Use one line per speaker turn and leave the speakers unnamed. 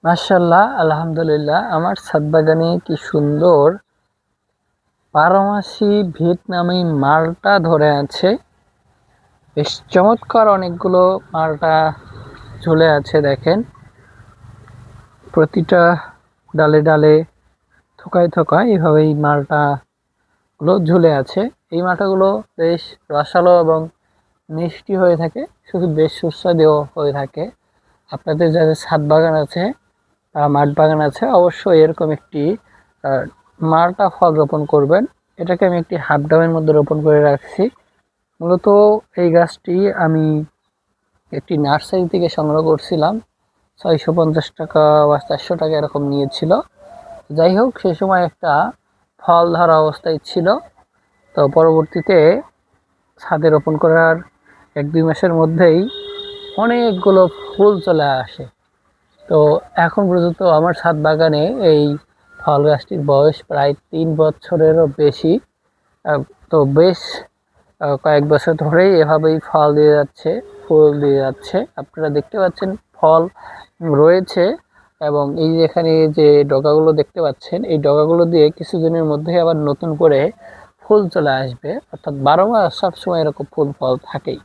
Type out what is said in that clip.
মাশাআল্লাহ, আলহামদুলিল্লাহ। আমার ছাদ বাগানে কি সুন্দর বারোমাসি ভিয়েতনামি মালটা ধরে আছে। বেশ চমৎকার অনেকগুলো মালটা ঝুলে আছে, দেখেন। প্রতিটা ডালে ডালে থোকায় থোকায় এভাবেই মালটা গুলো ঝুলে আছে। এই মালটাগুলো বেশ রসালো এবং মিষ্টি হয়ে থাকে, শুধু বেশ সুস্বাদুও হয়ে থাকে। আপনাদের যাদের ছাদ বাগান আছে, মাঠ বাগান আছে, অবশ্যই এরকম একটি মালটা ফল রোপণ করবেন। এটাকে আমি একটি হাফ ডামের মধ্যে রোপণ করে রাখছি। মূলত এই গাছটি আমি একটি নার্সারি থেকে সংগ্রহ করছিলাম। 650 টাকা বা 400 টাকা এরকম নিয়েছিল। যাই হোক, সে সময় একটা ফল ধরা অবস্থায় ছিল। তো পরবর্তীতে ছাদে রোপণ করার 1-2 মাসের মধ্যেই অনেকগুলো ফুল চলে আসে। তো এখন পর্যন্ত আমার ছাদ বাগানে এই ফল গাছটির বয়স প্রায় 3 বছরেরও বেশি। তো বেশ কয়েক বছর ধরেই এভাবেই ফল দিয়ে যাচ্ছে, ফুল দিয়ে যাচ্ছে। আপনারা দেখতে পাচ্ছেন ফল রয়েছে, এবং এই যে এখানে যে ডগাগুলো দেখতে পাচ্ছেন, এই ডগাগুলো দিয়ে কিছুদিনের মধ্যেই আবার নতুন করে ফুল চলে আসবে। অর্থাৎ 12 মাস সবসময় এরকম ফুল ফল থাকেই।